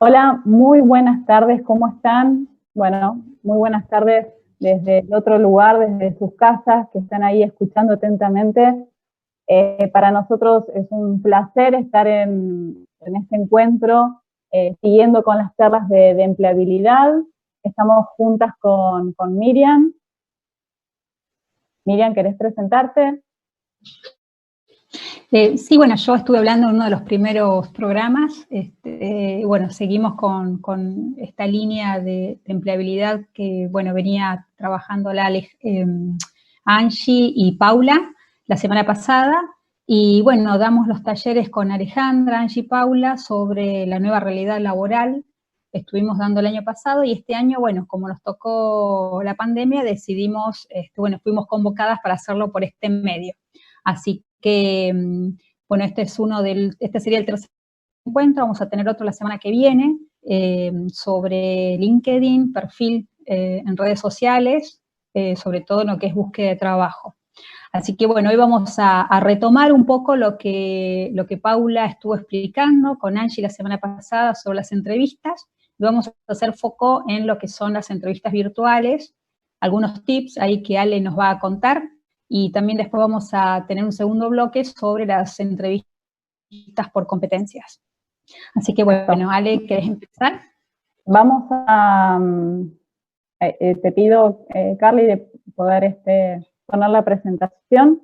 Hola, muy buenas tardes, ¿cómo están? Bueno, muy buenas tardes desde el otro lugar, desde sus casas, que están ahí escuchando atentamente. Para nosotros es un placer estar en este encuentro, siguiendo con las charlas de empleabilidad. Estamos juntas con Miriam. Miriam, ¿querés presentarte? Sí, bueno, yo estuve hablando en uno de los primeros programas, bueno, seguimos con esta línea de empleabilidad que, bueno, venía trabajando Angie y Paula la semana pasada, y bueno, damos los talleres con Alejandra, Angie y Paula sobre la nueva realidad laboral. Estuvimos dando el año pasado y este año, bueno, como nos tocó la pandemia, decidimos, bueno, fuimos convocadas para hacerlo por este medio. Así que, bueno, este sería el tercer encuentro. Vamos a tener otro la semana que viene sobre LinkedIn, perfil en redes sociales, sobre todo en lo que es búsqueda de trabajo. Así que bueno, hoy vamos a retomar un poco lo que Paula estuvo explicando con Angie la semana pasada sobre las entrevistas, y vamos a hacer foco en lo que son las entrevistas virtuales, algunos tips ahí que Ale nos va a contar, y también después vamos a tener un segundo bloque sobre las entrevistas por competencias. Así que bueno, Ale, ¿querés empezar? Vamos a, te pido, Carly, de poder poner la presentación.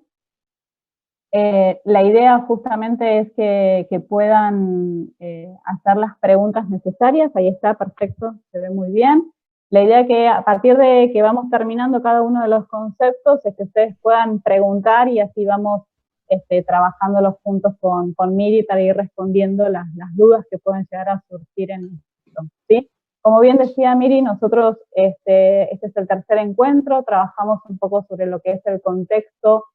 La idea justamente es que puedan hacer las preguntas necesarias. Ahí está, perfecto, se ve muy bien. La idea es que a partir de que vamos terminando cada uno de los conceptos, es que ustedes puedan preguntar y así vamos trabajándolos juntos con Miri para ir respondiendo las dudas que pueden llegar a surgir en esto, ¿sí? Como bien decía Miri, nosotros este es el tercer encuentro, trabajamos un poco sobre lo que es el contexto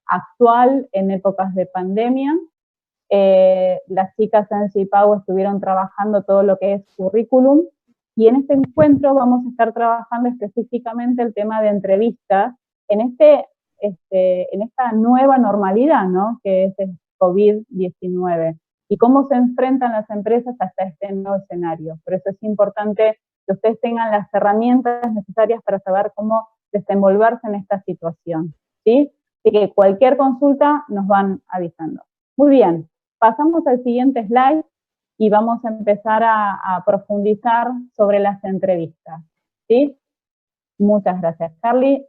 actual en épocas de pandemia. Las chicas Angie y Pau estuvieron trabajando todo lo que es currículum, y en este encuentro vamos a estar trabajando específicamente el tema de entrevistas en esta nueva normalidad, ¿no?, que es el COVID-19, y cómo se enfrentan las empresas hasta este nuevo escenario. Por eso es importante que ustedes tengan las herramientas necesarias para saber cómo desenvolverse en esta situación, ¿sí? Así que cualquier consulta nos van avisando. Muy bien, pasamos al siguiente slide y vamos a empezar a profundizar sobre las entrevistas, ¿sí? Muchas gracias, Carly.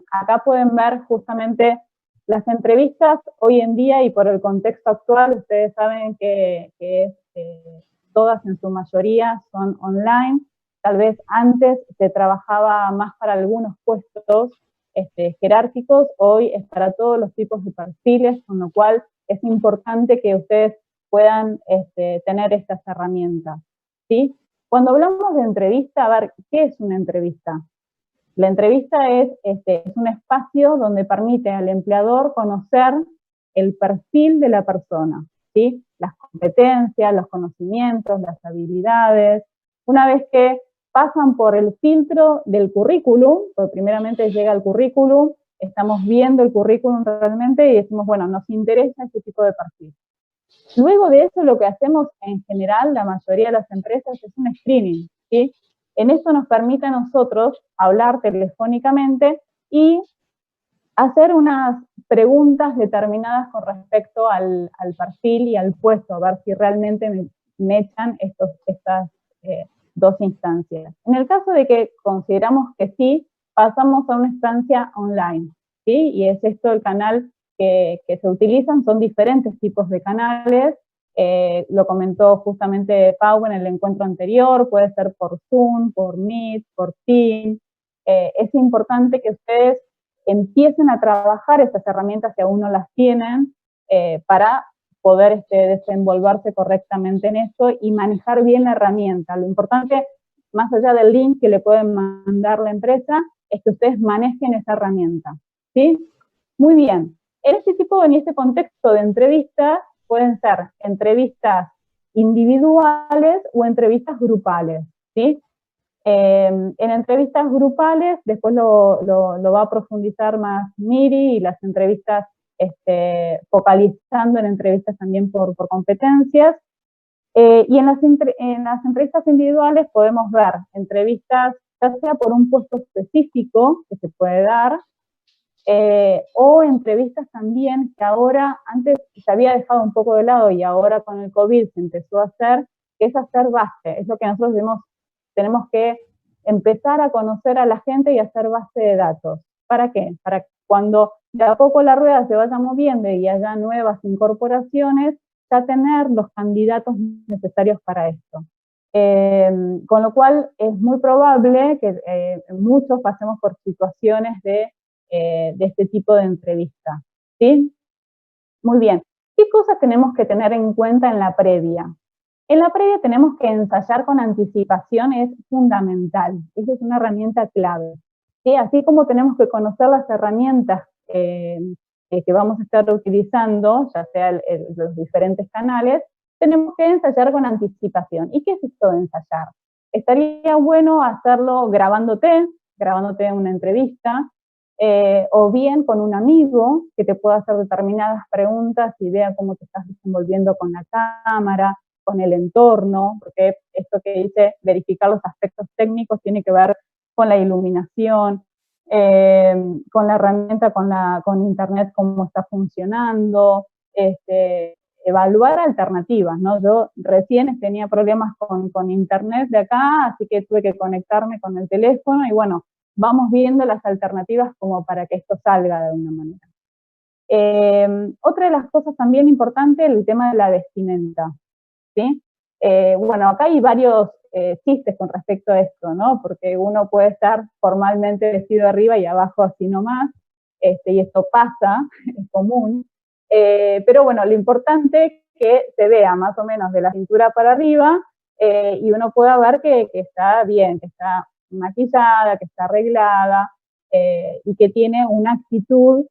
Acá pueden ver justamente las entrevistas hoy en día, y por el contexto actual, ustedes saben que todas en su mayoría son online. Tal vez antes se trabajaba más para algunos puestos jerárquicos, hoy es para todos los tipos de perfiles, con lo cual es importante que ustedes puedan tener estas herramientas, ¿sí? Cuando hablamos de entrevista, a ver, ¿qué es una entrevista? La entrevista es un espacio donde permite al empleador conocer el perfil de la persona, ¿sí? Las competencias, los conocimientos, las habilidades. Una vez que pasan por el filtro del currículum, porque primeramente llega el currículum, estamos viendo el currículum realmente y decimos, bueno, nos interesa este tipo de perfil. Luego de eso, lo que hacemos en general, la mayoría de las empresas, es un screening, ¿sí? En eso nos permite a nosotros hablar telefónicamente y hacer unas preguntas determinadas con respecto al perfil y al puesto, a ver si realmente me echan estas dos instancias. En el caso de que consideramos que sí, pasamos a una instancia online, ¿sí? Y es esto el canal que se utilizan, son diferentes tipos de canales, lo comentó justamente Pau en el encuentro anterior, puede ser por Zoom, por Meet, por Teams. Es importante que ustedes empiecen a trabajar estas herramientas que aún no las tienen, para poder desenvolverse correctamente en esto y manejar bien la herramienta. Lo importante, más allá del link que le pueden mandar la empresa, es que ustedes manejen esa herramienta, ¿sí? Muy bien. En este contexto de entrevistas, pueden ser entrevistas individuales o entrevistas grupales, ¿sí? En entrevistas grupales, después lo va a profundizar más Miri, y las entrevistas focalizando en entrevistas también por competencias. Y en las entrevistas individuales podemos ver entrevistas, ya sea por un puesto específico que se puede dar, o entrevistas también que ahora, antes se había dejado un poco de lado y ahora con el COVID se empezó a hacer, que es hacer base. Es lo que nosotros tenemos que empezar a conocer a la gente y hacer base de datos. ¿Para qué? Para cuando de a poco la rueda se vaya moviendo y haya nuevas incorporaciones, ya tener los candidatos necesarios para esto. Con lo cual es muy probable que muchos pasemos por situaciones de este tipo de entrevista. ¿Sí? Muy bien. ¿Qué cosas tenemos que tener en cuenta en la previa? En la previa tenemos que ensayar con anticipación, es fundamental. Esa es una herramienta clave. ¿Sí? Así como tenemos que conocer las herramientas que vamos a estar utilizando, ya sea los diferentes canales, tenemos que ensayar con anticipación. ¿Y qué es esto de ensayar? Estaría bueno hacerlo grabándote una entrevista, o bien con un amigo que te pueda hacer determinadas preguntas y vea cómo te estás desenvolviendo con la cámara, con el entorno, porque esto que dice verificar los aspectos técnicos tiene que ver con la iluminación, con la herramienta, con internet, cómo está funcionando, evaluar alternativas, ¿no? Yo recién tenía problemas con internet de acá, así que tuve que conectarme con el teléfono y bueno, vamos viendo las alternativas como para que esto salga de alguna manera. Otra de las cosas también importantes, el tema de la vestimenta, ¿sí? Bueno, acá hay varios chistes con respecto a esto, ¿no? Porque uno puede estar formalmente vestido arriba y abajo así nomás, y esto pasa, es común, pero bueno, lo importante es que se vea más o menos de la cintura para arriba y uno pueda ver que está bien, que está maquillada, que está arreglada y que tiene una actitud,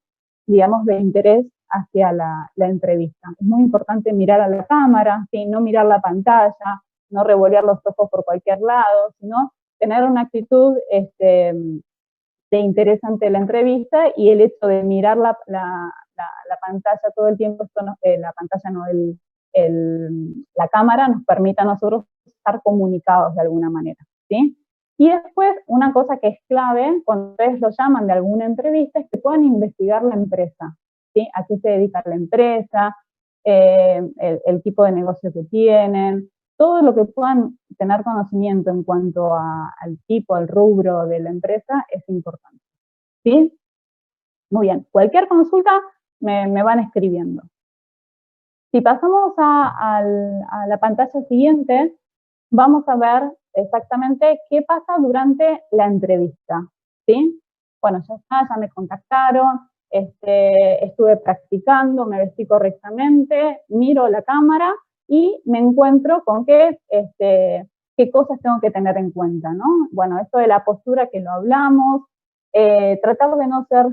digamos, de interés hacia la entrevista. Es muy importante mirar a la cámara, ¿sí? No mirar la pantalla, no revolear los ojos por cualquier lado, sino tener una actitud de interés ante la entrevista, y el hecho de mirar la pantalla todo el tiempo, esto no, la pantalla no, la cámara nos permite a nosotros estar comunicados de alguna manera, ¿sí? Y después, una cosa que es clave, cuando ustedes lo llaman de alguna entrevista, es que puedan investigar la empresa, ¿sí? A qué se dedica la empresa, el tipo de negocio que tienen, todo lo que puedan tener conocimiento en cuanto al tipo, al rubro de la empresa es importante, ¿sí? Muy bien, cualquier consulta me van escribiendo. Si pasamos a la pantalla siguiente, vamos a ver exactamente qué pasa durante la entrevista, ¿sí? Bueno, ya está, ya me contactaron, estuve practicando, me vestí correctamente, miro la cámara y me encuentro con qué cosas tengo que tener en cuenta, ¿no? Bueno, esto de la postura que lo hablamos, tratar de no ser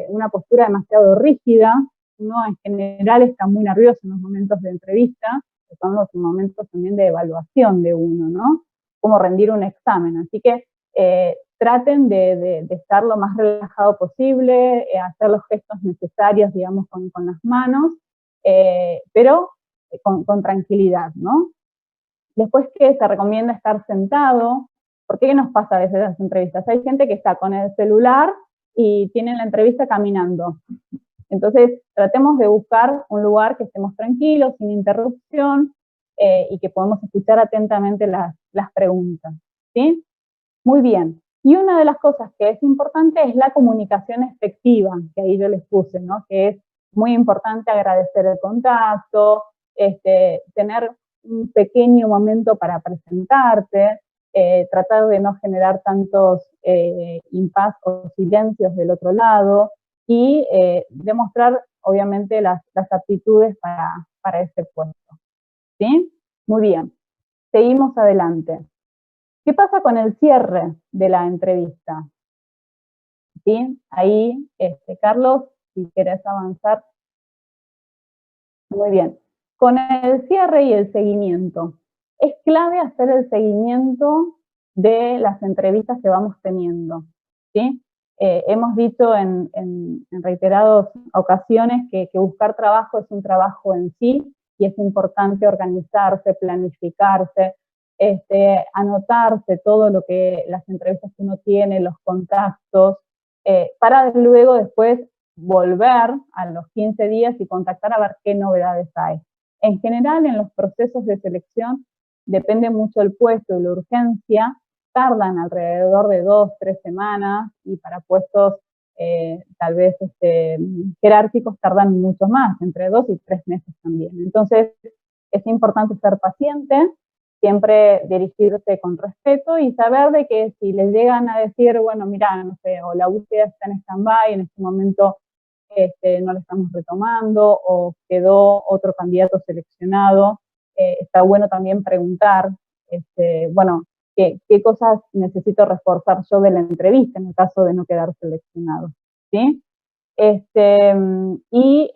una postura demasiado rígida. Uno en general está muy nervioso en los momentos de entrevista, que son los momentos también de evaluación de uno, ¿no? Como rendir un examen. Así que traten de estar lo más relajado posible, hacer los gestos necesarios, digamos, con las manos, pero con tranquilidad, ¿no? Después, que se recomienda estar sentado. ¿Por qué nos pasa a veces en las entrevistas? Hay gente que está con el celular y tiene la entrevista caminando. Entonces, tratemos de buscar un lugar que estemos tranquilos, sin interrupción, y que podamos escuchar atentamente las preguntas, ¿sí? Muy bien. Y una de las cosas que es importante es la comunicación efectiva, que ahí yo les puse, ¿no? Que es muy importante agradecer el contacto, tener un pequeño momento para presentarte, tratar de no generar tantos impas o silencios del otro lado, y demostrar, obviamente, las aptitudes para este puesto, ¿sí? Muy bien. Seguimos adelante. ¿Qué pasa con el cierre de la entrevista? ¿Sí? Ahí, Carlos, si querés avanzar. Muy bien. Con el cierre y el seguimiento. Es clave hacer el seguimiento de las entrevistas que vamos teniendo, ¿sí? Hemos dicho en reiteradas ocasiones que buscar trabajo es un trabajo en sí, y es importante organizarse, planificarse, anotarse todo lo que, las entrevistas que uno tiene, los contactos, para luego después volver a los 15 días y contactar a ver qué novedades hay. En general, en los procesos de selección, depende mucho del puesto y la urgencia, tardan alrededor de 2-3 semanas, y para puestos tal vez jerárquicos tardan mucho más, entre 2 y 3 meses también. Entonces, es importante ser paciente, siempre dirigirse con respeto y saber de que si les llegan a decir, bueno, mira, no sé, o la búsqueda está en stand-by, en este momento no la estamos retomando, o quedó otro candidato seleccionado, está bueno también preguntar, bueno, ¿qué cosas necesito reforzar yo de la entrevista en el caso de no quedar seleccionado? ¿Sí? Y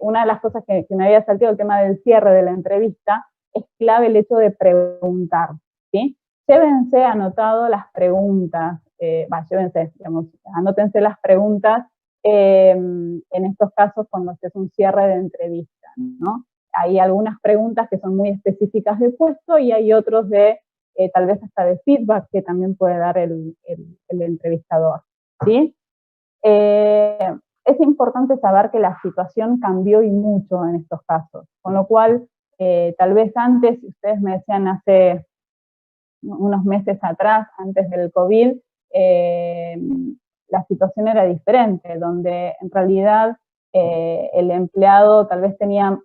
una de las cosas que me había saltado, el tema del cierre de la entrevista, es clave el hecho de preguntar, ¿sí? Llévense anotado las preguntas, llévense, digamos, anótense las preguntas en estos casos cuando haces un cierre de entrevista, ¿no? Hay algunas preguntas que son muy específicas de puesto y hay otros de, tal vez hasta de feedback que también puede dar el entrevistador, ¿sí? Es importante saber que la situación cambió y mucho en estos casos, con lo cual, tal vez antes, si ustedes me decían hace unos meses atrás, antes del COVID, la situación era diferente, donde en realidad el empleado tal vez tenía,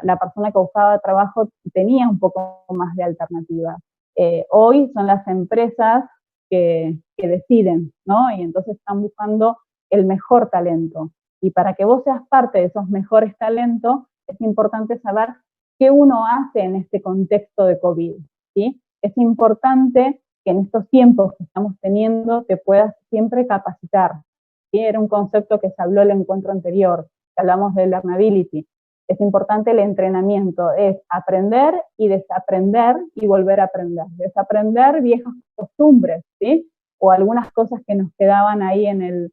la persona que buscaba trabajo tenía un poco más de alternativa. Hoy son las empresas que deciden, ¿no? Y entonces están buscando el mejor talento. Y para que vos seas parte de esos mejores talentos, es importante saber qué uno hace en este contexto de COVID, ¿sí? Es importante que en estos tiempos que estamos teniendo te puedas siempre capacitar, ¿sí? Era un concepto que se habló en el encuentro anterior, que hablamos de learnability. Es importante el entrenamiento, es aprender y desaprender y volver a aprender. Desaprender viejas costumbres, ¿sí? O algunas cosas que nos quedaban ahí en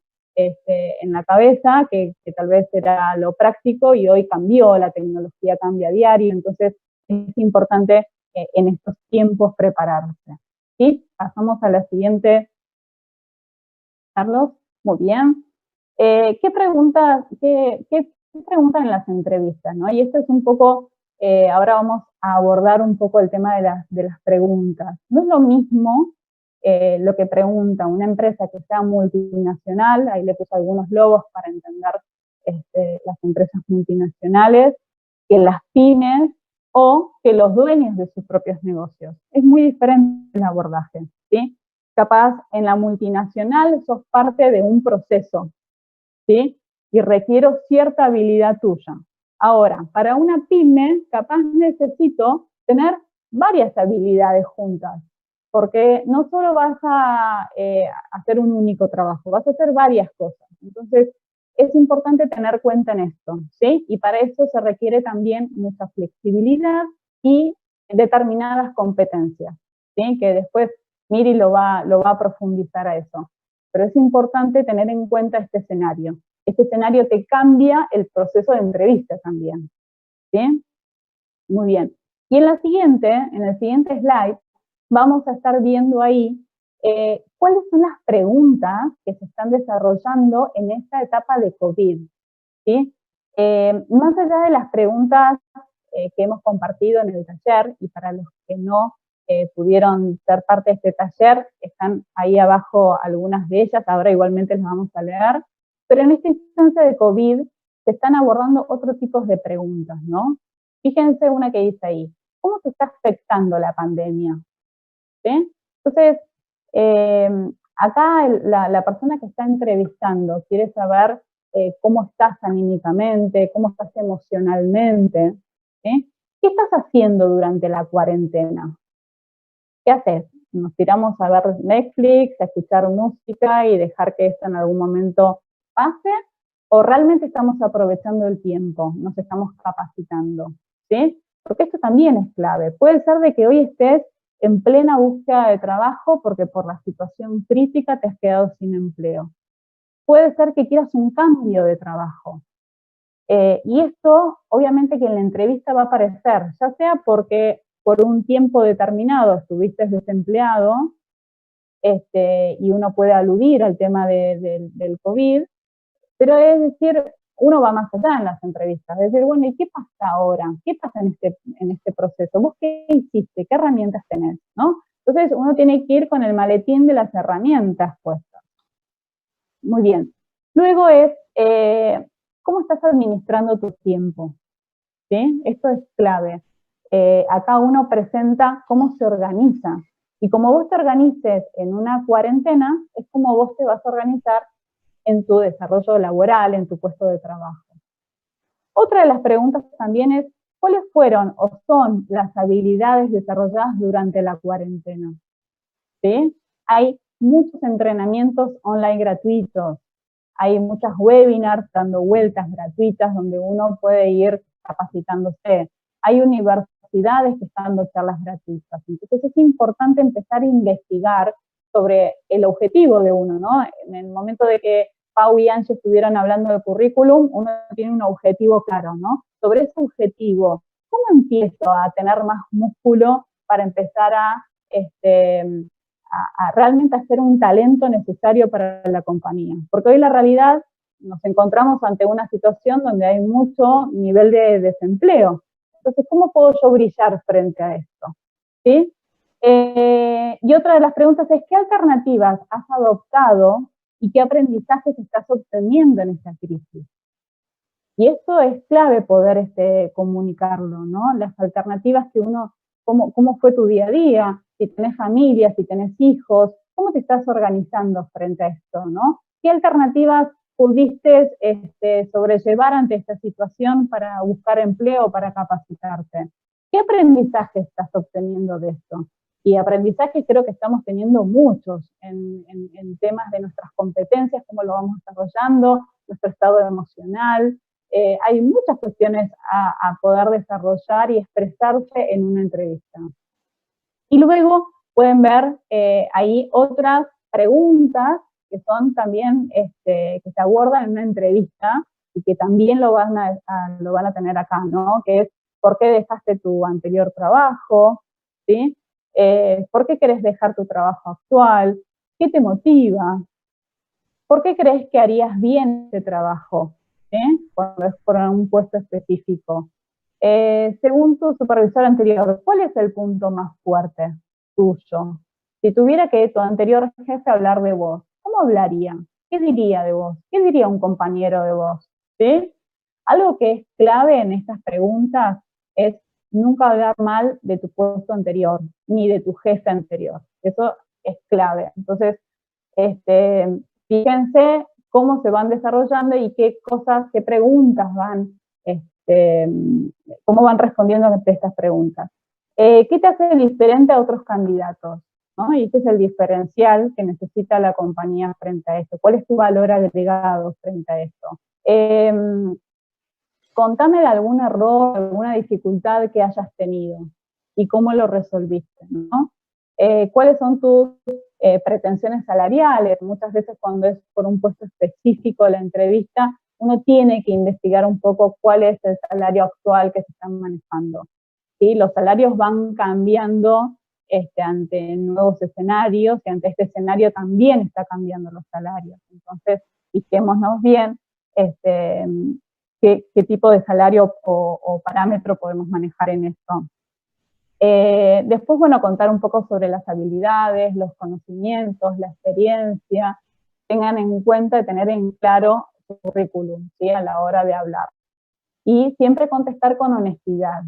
la cabeza, que tal vez era lo práctico y hoy cambió, la tecnología cambia a diario, entonces es importante en estos tiempos prepararse. ¿Sí? Pasamos a la siguiente, Carlos. Muy bien. ¿Qué preguntan en las entrevistas, ¿no? Y esto es un poco, ahora vamos a abordar un poco el tema de las preguntas. No es lo mismo lo que pregunta una empresa que sea multinacional, ahí le puse algunos logos para entender las empresas multinacionales, que las pymes o que los dueños de sus propios negocios. Es muy diferente el abordaje, ¿sí? Capaz en la multinacional sos parte de un proceso, ¿sí? Y requiero cierta habilidad tuya. Ahora, para una pyme, capaz necesito tener varias habilidades juntas, porque no solo vas a hacer un único trabajo, vas a hacer varias cosas. Entonces, es importante tener cuenta en esto, ¿sí? Y para eso se requiere también mucha flexibilidad y determinadas competencias, ¿sí? Que después Miri lo va a profundizar a eso. Pero es importante tener en cuenta este escenario. Este escenario te cambia el proceso de entrevista también, ¿sí? Muy bien. Y en el siguiente slide, vamos a estar viendo ahí cuáles son las preguntas que se están desarrollando en esta etapa de COVID, ¿sí? Más allá de las preguntas que hemos compartido en el taller, y para los que no pudieron ser parte de este taller, están ahí abajo algunas de ellas, ahora igualmente las vamos a leer, pero en esta instancia de COVID se están abordando otros tipos de preguntas, ¿no? Fíjense una que dice ahí, ¿cómo se está afectando la pandemia? ¿Sí? Entonces, acá la persona que está entrevistando quiere saber cómo estás anímicamente, cómo estás emocionalmente, ¿sí? ¿Qué estás haciendo durante la cuarentena? ¿Qué haces? ¿Nos tiramos a ver Netflix, a escuchar música y dejar que esto en algún momento pase? ¿O realmente estamos aprovechando el tiempo, nos estamos capacitando? ¿Sí? Porque esto también es clave. Puede ser de que hoy estés en plena búsqueda de trabajo porque por la situación crítica te has quedado sin empleo. Puede ser que quieras un cambio de trabajo. Y esto, obviamente, que en la entrevista va a aparecer, ya sea porque por un tiempo determinado estuviste desempleado, y uno puede aludir al tema del COVID, pero es decir, uno va más allá en las entrevistas, es decir, bueno, ¿y qué pasa ahora? ¿Qué pasa en este proceso? ¿Vos qué hiciste? ¿Qué herramientas tenés? ¿No? Entonces uno tiene que ir con el maletín de las herramientas puestas. Muy bien. Luego es, ¿cómo estás administrando tu tiempo? ¿Sí? Esto es clave. Acá uno presenta cómo se organiza. Y como vos te organices en una cuarentena, es como vos te vas a organizar en tu desarrollo laboral, en tu puesto de trabajo. Otra de las preguntas también es, ¿cuáles fueron o son las habilidades desarrolladas durante la cuarentena? ¿Sí? Hay muchos entrenamientos online gratuitos, hay muchas webinars dando vueltas gratuitas donde uno puede ir capacitándose. Hay universidades que están dando charlas gratuitas. Entonces es importante empezar a investigar sobre el objetivo de uno, ¿no? En el momento de que Pau y Angie estuvieron hablando de currículum, uno tiene un objetivo claro, ¿no? Sobre ese objetivo, ¿cómo empiezo a tener más músculo para empezar a realmente hacer un talento necesario para la compañía? Porque hoy la realidad nos encontramos ante una situación donde hay mucho nivel de desempleo. Entonces, ¿cómo puedo yo brillar frente a esto? ¿Sí? Y otra de las preguntas es, ¿qué alternativas has adoptado y qué aprendizajes estás obteniendo en esta crisis? Y esto es clave poder comunicarlo, ¿no? Las alternativas que uno, cómo fue tu día a día, si tenés familia, si tenés hijos, cómo te estás organizando frente a esto, ¿no? ¿Qué alternativas pudiste sobrellevar ante esta situación para buscar empleo, para capacitarte? ¿Qué aprendizaje estás obteniendo de esto? Y aprendizaje creo que estamos teniendo muchos en temas de nuestras competencias, cómo lo vamos desarrollando, nuestro estado emocional. Hay muchas cuestiones a poder desarrollar y expresarse en una entrevista. Y luego pueden ver ahí otras preguntas que son también, que se abordan en una entrevista y que también lo van a tener acá, ¿no? Que es, ¿por qué dejaste tu anterior trabajo? ¿Sí? ¿Por qué querés dejar tu trabajo actual? ¿Qué te motiva? ¿Por qué crees que harías bien este trabajo? Cuando es por un puesto específico. Según tu supervisor anterior, ¿cuál es el punto más fuerte tuyo? Si tuviera que tu anterior jefe hablar de vos, ¿cómo hablaría? ¿Qué diría de vos? ¿Qué diría un compañero de vos? ¿Sí? Algo que es clave en estas preguntas es nunca hablar mal de tu puesto anterior, ni de tu jefe anterior. Eso es clave. Entonces, fíjense cómo se van desarrollando y qué cosas, qué preguntas van, cómo van respondiendo ante estas preguntas. ¿Qué te hace diferente a otros candidatos? ¿No? Y este es el diferencial que necesita la compañía frente a esto. ¿Cuál es tu valor agregado frente a esto? Contame de algún error, alguna dificultad que hayas tenido y cómo lo resolviste, ¿no? ¿Cuáles son tus pretensiones salariales? Muchas veces cuando es por un puesto específico la entrevista, uno tiene que investigar un poco cuál es el salario actual que se están manejando. ¿Sí? Los salarios van cambiando ante nuevos escenarios y ante este escenario también está cambiando los salarios. Entonces, fijémonos bien qué tipo de salario o parámetro podemos manejar en esto. Después, bueno, contar un poco sobre las habilidades, los conocimientos, la experiencia. Tengan en cuenta de tener en claro su currículum, ¿sí? A la hora de hablar. Y siempre contestar con honestidad,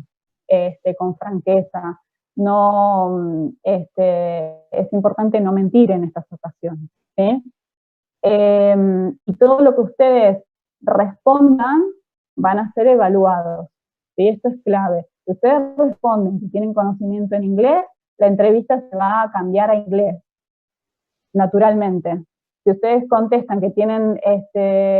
con franqueza. No, es importante no mentir en estas ocasiones, ¿sí? Y todo lo que ustedes respondan van a ser evaluados, ¿sí? Esto es clave. Si ustedes responden que tienen conocimiento en inglés, la entrevista se va a cambiar a inglés, naturalmente. Si ustedes contestan que tienen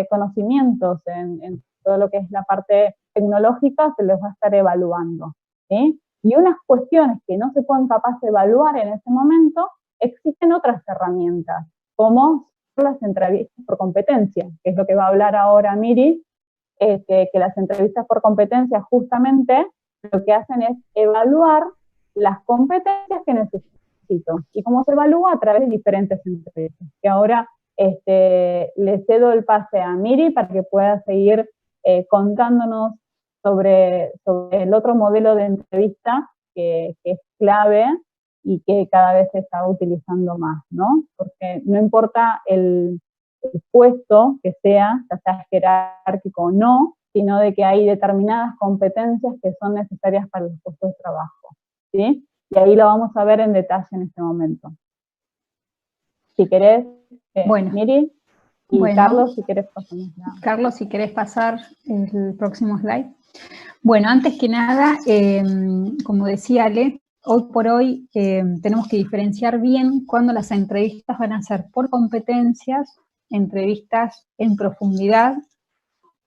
conocimientos en todo lo que es la parte tecnológica, se les va a estar evaluando, ¿sí? Y unas cuestiones que no se pueden capaz de evaluar en ese momento, existen otras herramientas, como las entrevistas por competencia, que es lo que va a hablar ahora Miri, que las entrevistas por competencias justamente lo que hacen es evaluar las competencias que necesito. ¿Y cómo se evalúa? A través de diferentes entrevistas. Que ahora le cedo el pase a Miri para que pueda seguir contándonos sobre el otro modelo de entrevista que es clave y que cada vez se está utilizando más, ¿no? Porque no importa el puesto que sea, ya sea jerárquico o no, sino de que hay determinadas competencias que son necesarias para los puestos de trabajo, ¿sí? Y ahí lo vamos a ver en detalle en este momento. Si querés, bueno, Miri, y bueno, Carlos, si querés pasar. Carlos, si querés pasar el próximo slide. Bueno, antes que nada, como decía Ale, hoy por hoy tenemos que diferenciar bien cuándo las entrevistas van a ser por competencias, entrevistas en profundidad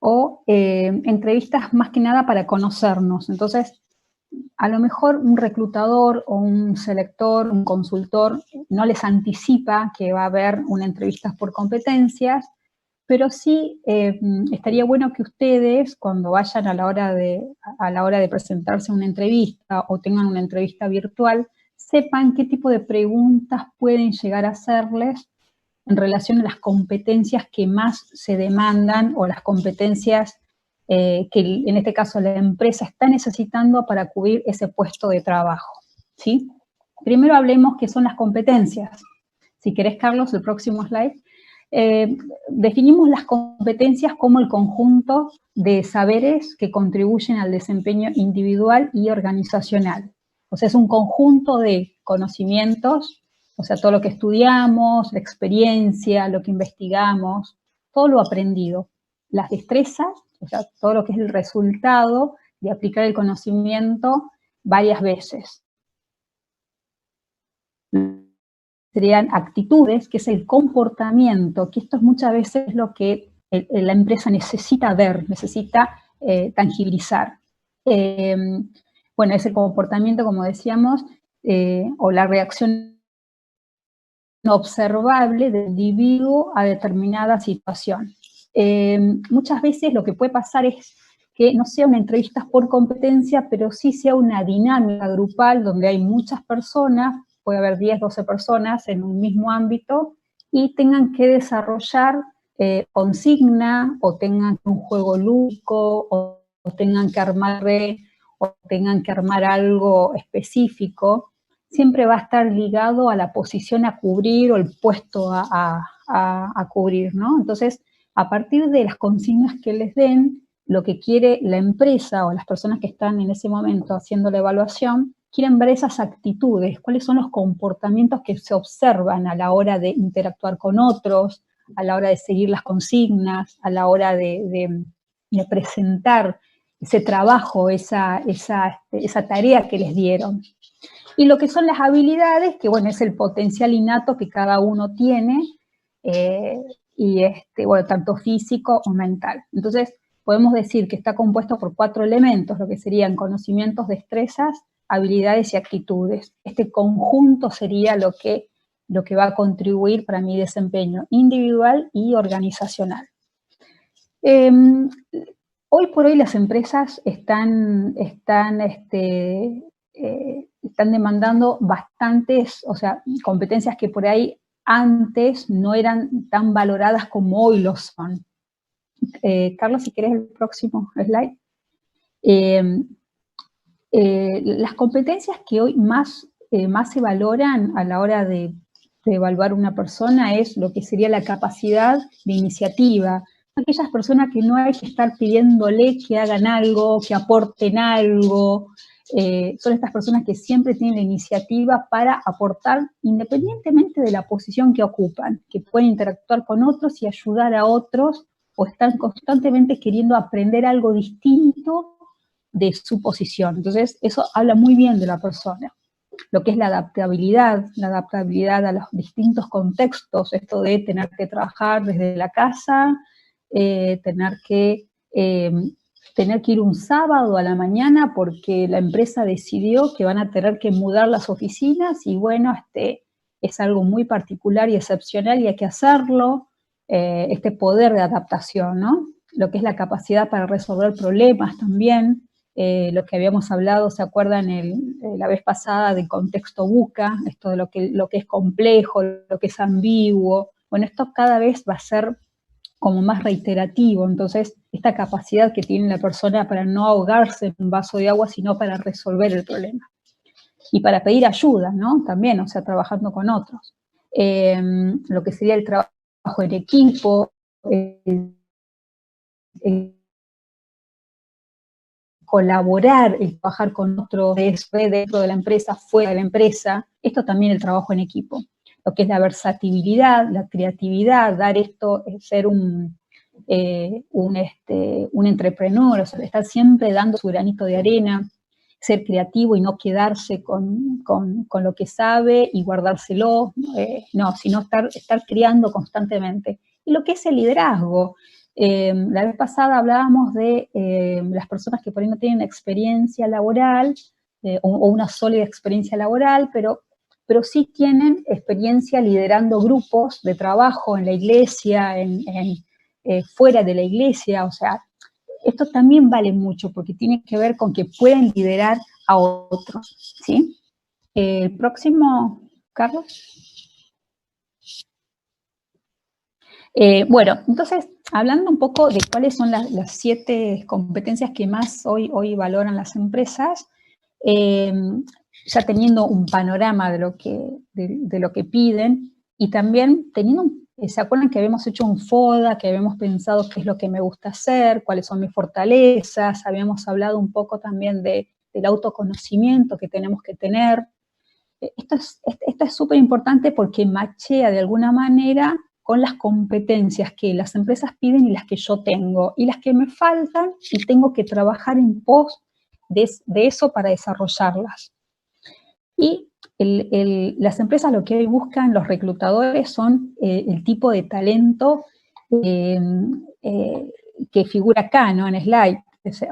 o entrevistas más que nada para conocernos. Entonces, a lo mejor un reclutador o un selector, un consultor, no les anticipa que va a haber una entrevista por competencias, pero sí estaría bueno que ustedes, cuando vayan a la hora de presentarse a una entrevista o tengan una entrevista virtual, sepan qué tipo de preguntas pueden llegar a hacerles en relación a las competencias que más se demandan o las competencias que en este caso la empresa está necesitando para cubrir ese puesto de trabajo, ¿sí? Primero hablemos qué son las competencias. Si querés, Carlos, el próximo slide. Definimos las competencias como el conjunto de saberes que contribuyen al desempeño individual y organizacional. O sea, es un conjunto de conocimientos, o sea, todo lo que estudiamos, la experiencia, lo que investigamos, todo lo aprendido. Las destrezas, o sea, todo lo que es el resultado de aplicar el conocimiento varias veces. Serían actitudes, que es el comportamiento, que esto es muchas veces lo que la empresa necesita ver, necesita tangibilizar. Bueno, es el comportamiento, como decíamos, o la reacción observable del individuo a determinada situación. Muchas veces lo que puede pasar es que no sea una entrevista por competencia, pero sí sea una dinámica grupal donde hay muchas personas, puede haber 10, 12 personas en un mismo ámbito y tengan que desarrollar consigna o tengan un juego lúdico o tengan que armar algo específico. Siempre va a estar ligado a la posición a cubrir o el puesto a cubrir, ¿no? Entonces, a partir de las consignas que les den, lo que quiere la empresa o las personas que están en ese momento haciendo la evaluación, quieren ver esas actitudes, cuáles son los comportamientos que se observan a la hora de interactuar con otros, a la hora de seguir las consignas, a la hora de presentar ese trabajo, esa tarea que les dieron. Y lo que son las habilidades, que bueno, es el potencial innato que cada uno tiene, y bueno, tanto físico o mental. Entonces, podemos decir que está compuesto por 4 elementos, lo que serían conocimientos, destrezas, habilidades y actitudes. Este conjunto sería lo que va a contribuir para mi desempeño individual y organizacional. Hoy por hoy las empresas están demandando bastantes, o sea, competencias que por ahí antes no eran tan valoradas como hoy lo son. Carlos, si querés el próximo slide. Las competencias que hoy más se valoran a la hora de evaluar una persona es lo que sería la capacidad de iniciativa. Aquellas personas que no hay que estar pidiéndole que hagan algo, que aporten algo, son estas personas que siempre tienen la iniciativa para aportar independientemente de la posición que ocupan, que pueden interactuar con otros y ayudar a otros, o están constantemente queriendo aprender algo distinto de su posición. Entonces, eso habla muy bien de la persona. Lo que es la adaptabilidad a los distintos contextos, esto de tener que trabajar desde la casa, tener que ir un sábado a la mañana porque la empresa decidió que van a tener que mudar las oficinas y bueno, es algo muy particular y excepcional y hay que hacerlo, este poder de adaptación, ¿no? lo que es la capacidad para resolver problemas también, lo que habíamos hablado, ¿se acuerdan la vez pasada del contexto VUCA? Esto de lo que es complejo, lo que es ambiguo. Bueno, esto cada vez va a ser como más reiterativo, entonces esta capacidad que tiene la persona para no ahogarse en un vaso de agua, sino para resolver el problema. Y para pedir ayuda, ¿no? También, o sea, trabajando con otros. Lo que sería el trabajo en equipo, colaborar, el trabajar con otros dentro de la empresa, fuera de la empresa, esto también el trabajo en equipo. Lo que es la versatilidad, la creatividad, dar esto, ser un entrepreneur, o sea, estar siempre dando su granito de arena, ser creativo y no quedarse con lo que sabe y guardárselo, no, sino estar creando constantemente. Y lo que es el liderazgo, la vez pasada hablábamos de las personas que por ahí no tienen experiencia laboral o una sólida experiencia laboral, pero sí tienen experiencia liderando grupos de trabajo en la iglesia, fuera de la iglesia, o sea, esto también vale mucho porque tiene que ver con que pueden liderar a otros, ¿sí? El próximo, Carlos. Bueno, entonces, hablando un poco de cuáles son las 7 competencias que más hoy valoran las empresas, ya teniendo un panorama de lo que piden y también teniendo, ¿se acuerdan que habíamos hecho un FODA, que habíamos pensado qué es lo que me gusta hacer, cuáles son mis fortalezas, habíamos hablado un poco también del autoconocimiento que tenemos que tener? Esto es súper importante porque machea de alguna manera con las competencias que las empresas piden y las que yo tengo, y las que me faltan y tengo que trabajar en pos de eso para desarrollarlas. Y las empresas lo que hoy buscan, los reclutadores, son el tipo de talento que figura acá, ¿no? En slide.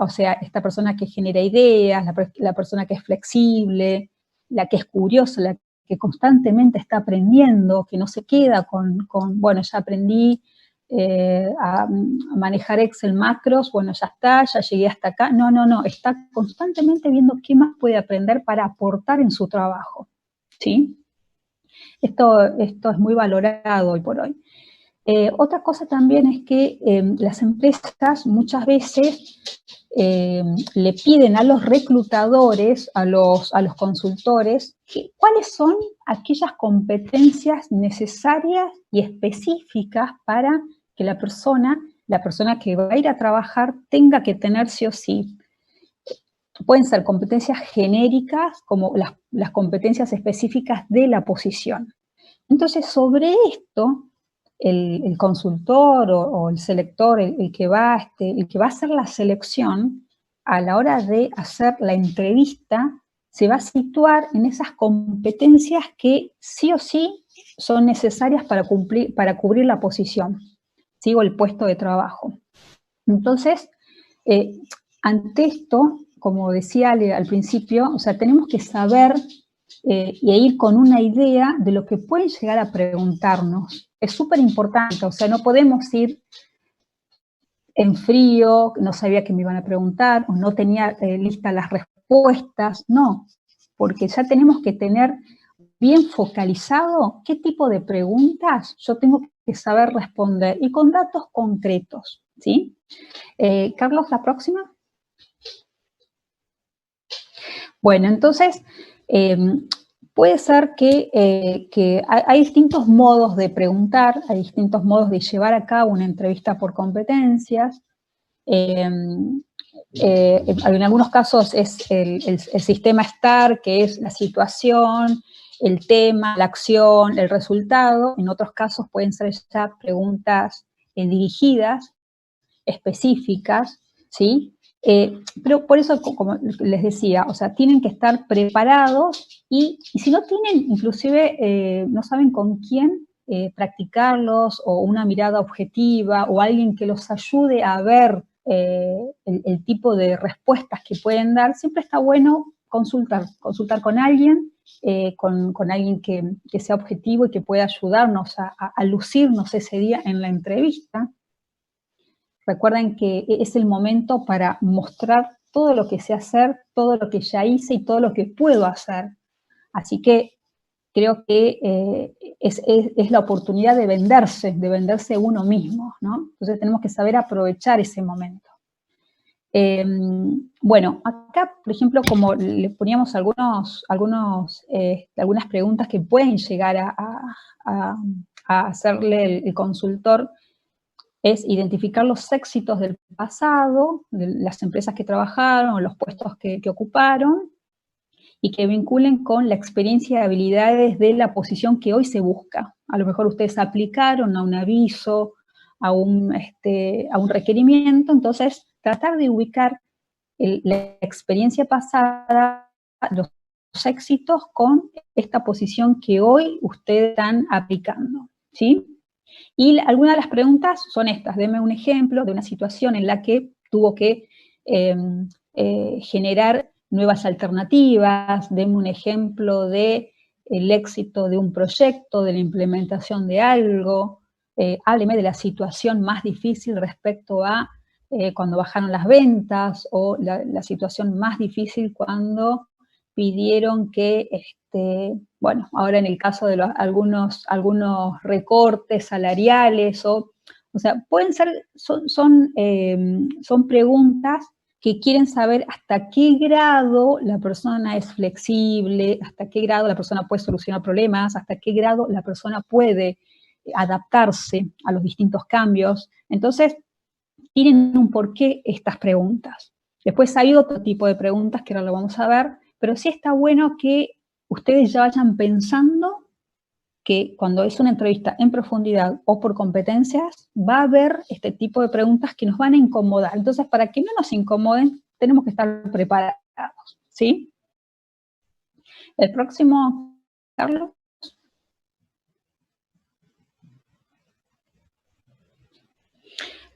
O sea, esta persona que genera ideas, la persona que es flexible, la que es curiosa, la que constantemente está aprendiendo, que no se queda con bueno, ya aprendí a manejar Excel macros, bueno, ya está, ya llegué hasta acá. No, está constantemente viendo qué más puede aprender para aportar en su trabajo, ¿sí? Esto es muy valorado hoy por hoy. Otra cosa también es que las empresas muchas veces le piden a los reclutadores, a los consultores, cuáles son aquellas competencias necesarias y específicas para que la persona que va a ir a trabajar tenga que tener sí o sí. Pueden ser competencias genéricas como las competencias específicas de la posición. Entonces, sobre esto, el consultor o el selector, el que va a hacer la selección, a la hora de hacer la entrevista, se va a situar en esas competencias que sí o sí son necesarias para cubrir la posición, ¿sí? O el puesto de trabajo. Entonces, ante esto, como decía al principio, o sea, tenemos que saber y ir con una idea de lo que pueden llegar a preguntarnos. Es súper importante, o sea, no podemos ir en frío, no sabía que me iban a preguntar, o no tenía listas las respuestas, no, porque ya tenemos que tener bien focalizado qué tipo de preguntas yo tengo que saber responder y con datos concretos, ¿sí? Carlos, la próxima. Bueno, entonces, puede ser que hay distintos modos de preguntar, hay distintos modos de llevar a cabo una entrevista por competencias. En algunos casos es el sistema STAR, que es la situación, el tema, la acción, el resultado. En otros casos pueden ser ya preguntas dirigidas, específicas, ¿sí? Pero por eso, como les decía, o sea, tienen que estar preparados y si no tienen, inclusive, no saben con quién practicarlos o una mirada objetiva o alguien que los ayude a ver el tipo de respuestas que pueden dar, siempre está bueno consultar con alguien, con alguien que sea objetivo y que pueda ayudarnos a lucirnos ese día en la entrevista. Recuerden que es el momento para mostrar todo lo que sé hacer, todo lo que ya hice y todo lo que puedo hacer. Así que creo que es la oportunidad de venderse uno mismo, ¿no? Entonces tenemos que saber aprovechar ese momento. Bueno, acá, por ejemplo, como le poníamos algunas preguntas que pueden llegar a hacerle el consultor, es identificar los éxitos del pasado, de las empresas que trabajaron, los puestos que ocuparon, y que vinculen con la experiencia y habilidades de la posición que hoy se busca. A lo mejor ustedes aplicaron a un aviso, a un requerimiento, entonces tratar de ubicar la experiencia pasada, los éxitos con esta posición que hoy ustedes están aplicando, ¿sí? Y algunas de las preguntas son estas. Deme un ejemplo de una situación en la que tuvo que generar nuevas alternativas. Deme un ejemplo de el éxito de un proyecto, de la implementación de algo. Hábleme de la situación más difícil respecto a cuando bajaron las ventas, o la situación más difícil cuando pidieron que, bueno, ahora en el caso de algunos recortes salariales, o sea, pueden ser, son preguntas que quieren saber hasta qué grado la persona es flexible, hasta qué grado la persona puede solucionar problemas, hasta qué grado la persona puede adaptarse a los distintos cambios. Entonces, tienen un porqué estas preguntas. Después hay otro tipo de preguntas que ahora lo vamos a ver, pero sí está bueno que ustedes ya vayan pensando que cuando es una entrevista en profundidad o por competencias, va a haber este tipo de preguntas que nos van a incomodar. Entonces, para que no nos incomoden, tenemos que estar preparados, ¿sí? El próximo, Carlos.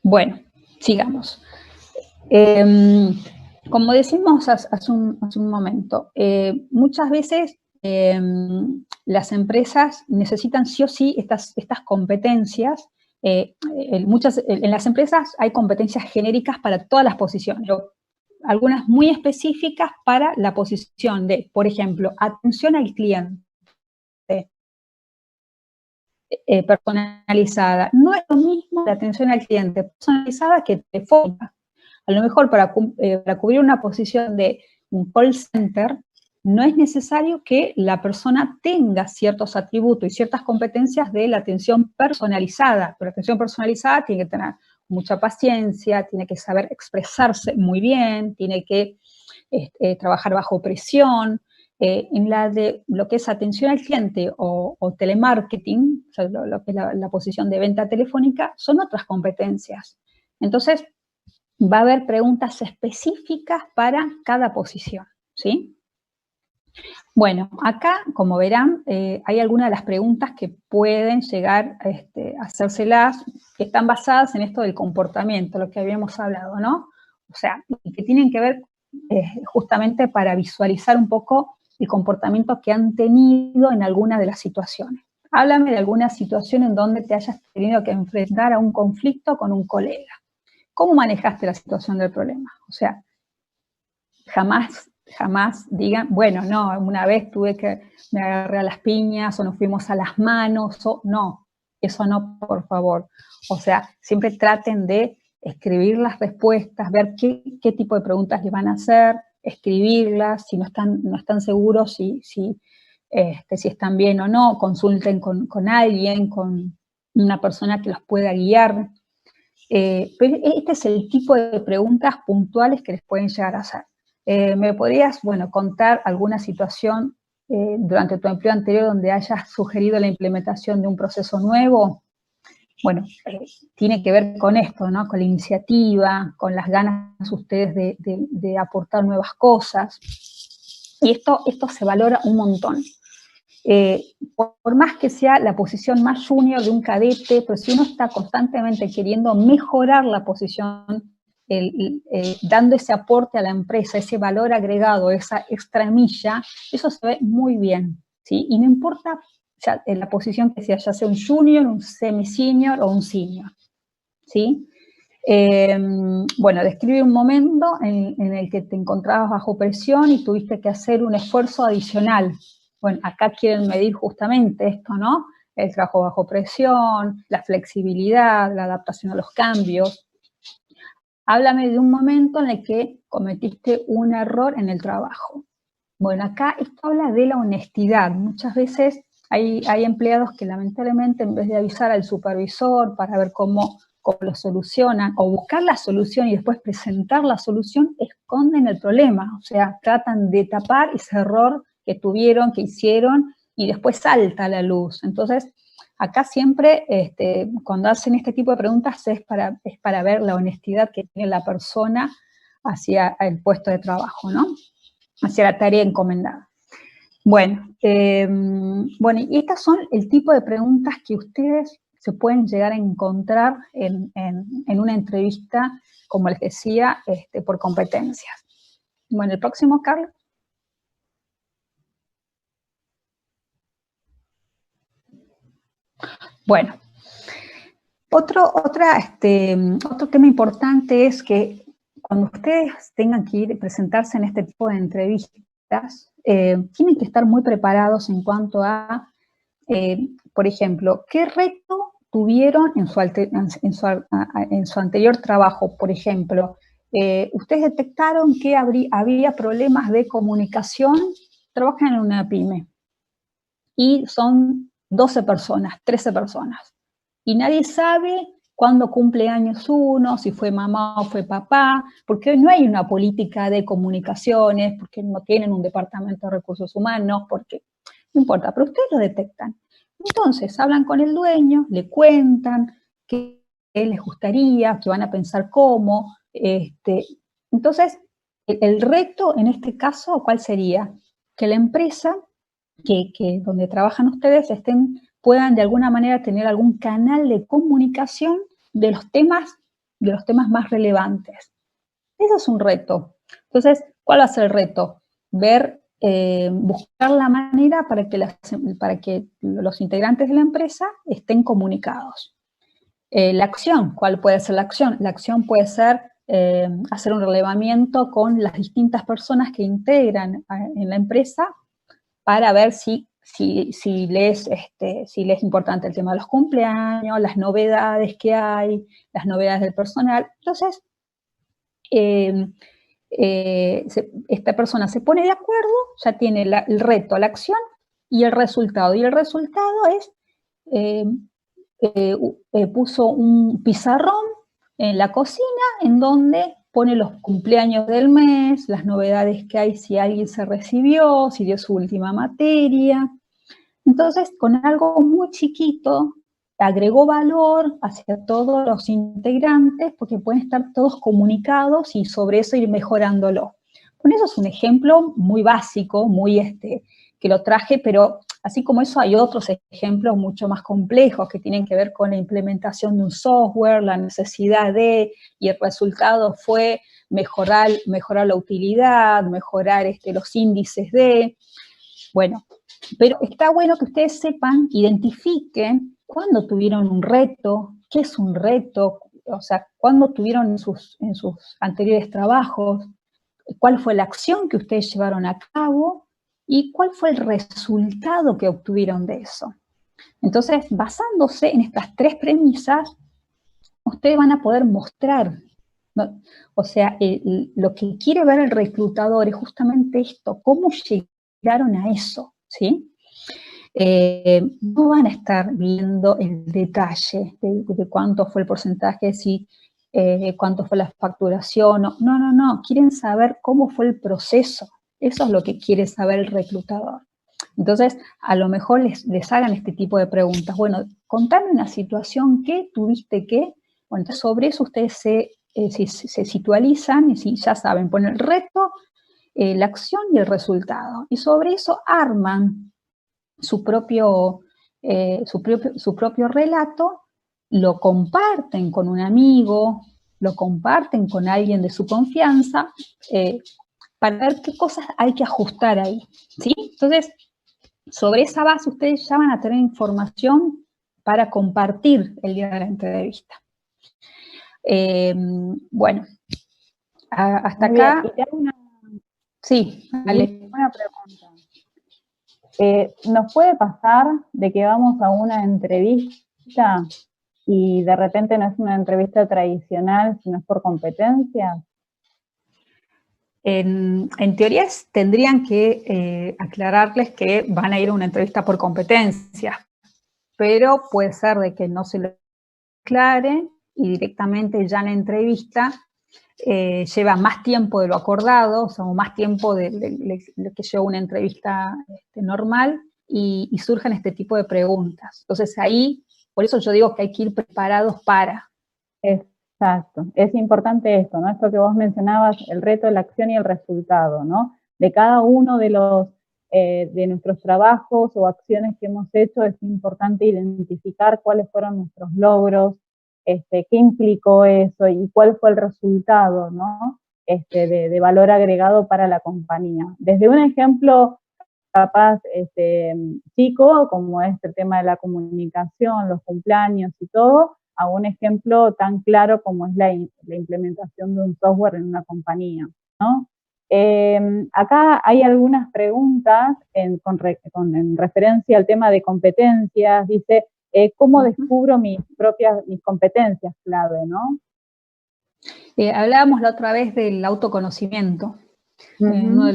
Bueno, sigamos. Como decimos hace un momento, muchas veces las empresas necesitan sí o sí estas competencias. En las empresas hay competencias genéricas para todas las posiciones, algunas muy específicas para la posición de, por ejemplo, atención al cliente, personalizada. No es lo mismo la atención al cliente personalizada que telefónica. A lo mejor para cubrir una posición de un call center, no es necesario que la persona tenga ciertos atributos y ciertas competencias de la atención personalizada, pero la atención personalizada tiene que tener mucha paciencia, tiene que saber expresarse muy bien, tiene que trabajar bajo presión. En la de lo que es atención al cliente o telemarketing, o sea, lo que es la posición de venta telefónica, son otras competencias. Entonces, va a haber preguntas específicas para cada posición, ¿sí? Bueno, acá, como verán, hay algunas de las preguntas que pueden llegar a hacérselas, que están basadas en esto del comportamiento, lo que habíamos hablado, ¿no? O sea, y que tienen que ver justamente para visualizar un poco el comportamiento que han tenido en alguna de las situaciones. Háblame de alguna situación en donde te hayas tenido que enfrentar a un conflicto con un colega. ¿Cómo manejaste la situación del problema? O sea, jamás digan, bueno, no, una vez me agarré a las piñas, o nos fuimos a las manos, o no, eso no, por favor. O sea, siempre traten de escribir las respuestas, ver qué tipo de preguntas les van a hacer, escribirlas, si no están seguros si están bien o no, consulten con alguien, con una persona que los pueda guiar. Pero este es el tipo de preguntas puntuales que les pueden llegar a hacer. ¿Me podrías, contar alguna situación durante tu empleo anterior donde hayas sugerido la implementación de un proceso nuevo? Bueno, tiene que ver con esto, ¿no? Con la iniciativa, con las ganas ustedes de aportar nuevas cosas. Y esto se valora un montón. Por más que sea la posición más junior de un cadete, pero si uno está constantemente queriendo mejorar la posición, dando ese aporte a la empresa, ese valor agregado, esa extra milla, eso se ve muy bien, ¿sí? Y no importa la posición que sea, ya sea un junior, un semi-senior o un senior, ¿sí? Bueno, describe un momento en el que te encontrabas bajo presión y tuviste que hacer un esfuerzo adicional. Bueno, acá quieren medir justamente esto, ¿no? El trabajo bajo presión, la flexibilidad, la adaptación a los cambios. Háblame de un momento en el que cometiste un error en el trabajo. Bueno, acá esto habla de la honestidad. Muchas veces hay empleados que lamentablemente en vez de avisar al supervisor para ver cómo lo solucionan o buscar la solución y después presentar la solución, esconden el problema. O sea, tratan de tapar ese error que tuvieron, que hicieron y después salta a la luz. Entonces, acá siempre, cuando hacen este tipo de preguntas es para ver la honestidad que tiene la persona hacia el puesto de trabajo, ¿no? Hacia la tarea encomendada. Bueno, y estas son el tipo de preguntas que ustedes se pueden llegar a encontrar en una entrevista, como les decía, por competencias. Bueno, el próximo, Carlos. Bueno, otro tema importante es que cuando ustedes tengan que ir a presentarse en este tipo de entrevistas, tienen que estar muy preparados en cuanto a, por ejemplo, ¿qué reto tuvieron en su anterior trabajo? Por ejemplo, ustedes detectaron que había problemas de comunicación, trabajan en una pyme y son 12 personas, 13 personas, y nadie sabe cuándo cumple años uno, si fue mamá o fue papá, porque no hay una política de comunicaciones, porque no tienen un departamento de recursos humanos, porque no importa, pero ustedes lo detectan. Entonces, hablan con el dueño, le cuentan qué les gustaría, que van a pensar cómo. Entonces, el reto en este caso, ¿cuál sería? Que la empresa que donde trabajan ustedes puedan de alguna manera tener algún canal de comunicación de los temas más relevantes. Eso es un reto. Entonces, ¿cuál va a ser el reto? Buscar la manera para que los integrantes de la empresa estén comunicados. La acción, ¿cuál puede ser la acción? La acción puede ser hacer un relevamiento con las distintas personas que integran en la empresa para ver si les es importante el tema de los cumpleaños, las novedades que hay, las novedades del personal. Entonces, esta persona se pone de acuerdo, ya tiene el reto, la acción y el resultado. Y el resultado es, puso un pizarrón en la cocina en donde pone los cumpleaños del mes, las novedades que hay, si alguien se recibió, si dio su última materia. Entonces, con algo muy chiquito, agregó valor hacia todos los integrantes porque pueden estar todos comunicados y sobre eso ir mejorándolo. Bueno, eso es un ejemplo muy básico, que lo traje, pero así como eso hay otros ejemplos mucho más complejos que tienen que ver con la implementación de un software, la necesidad y el resultado fue mejorar la utilidad, mejorar los índices bueno, pero está bueno que ustedes sepan, identifiquen cuándo tuvieron un reto, qué es un reto, o sea, cuándo tuvieron en sus anteriores trabajos, cuál fue la acción que ustedes llevaron a cabo y cuál fue el resultado que obtuvieron de eso. Entonces, basándose en estas tres premisas, ustedes van a poder mostrar, ¿no? O sea, lo que quiere ver el reclutador es justamente esto, cómo llegaron a eso, ¿sí? No van a estar viendo el detalle de cuánto fue el porcentaje, cuánto fue la facturación, no, quieren saber cómo fue el proceso, eso es lo que quiere saber el reclutador. Entonces, a lo mejor les hagan este tipo de preguntas, bueno, contame una situación que tuviste que, bueno, entonces sobre eso ustedes se situalizan y si ya saben, ponen el reto, la acción y el resultado, y sobre eso arman su propio relato, lo comparten con un amigo, lo comparten con alguien de su confianza, para ver qué cosas hay que ajustar ahí, ¿sí? Entonces, sobre esa base ustedes ya van a tener información para compartir el día de la entrevista. Bueno, hasta Muy bien. acá. Y te hago Sí, dale. una pregunta. ¿Nos puede pasar de que vamos a una entrevista y de repente no es una entrevista tradicional, sino es por competencias? En teoría tendrían que aclararles que van a ir a una entrevista por competencias, pero puede ser de que no se lo aclare y directamente ya en la entrevista lleva más tiempo de lo acordado, o sea, más tiempo de lo que lleva una entrevista normal y surgen este tipo de preguntas. Entonces ahí, por eso yo digo que hay que ir preparados para. Exacto, es importante esto, ¿no? Esto que vos mencionabas, el reto, la acción y el resultado, ¿no? De cada uno de de nuestros trabajos o acciones que hemos hecho, es importante identificar cuáles fueron nuestros logros, qué implicó eso y cuál fue el resultado, ¿no? De valor agregado para la compañía. Desde un ejemplo capaz chico, como es el tema de la comunicación, los cumpleaños y todo, a un ejemplo tan claro como es la implementación de un software en una compañía, ¿no? Acá hay algunas preguntas en referencia al tema de competencias. Dice, ¿cómo descubro mis competencias clave, no? Hablábamos la otra vez del autoconocimiento. En una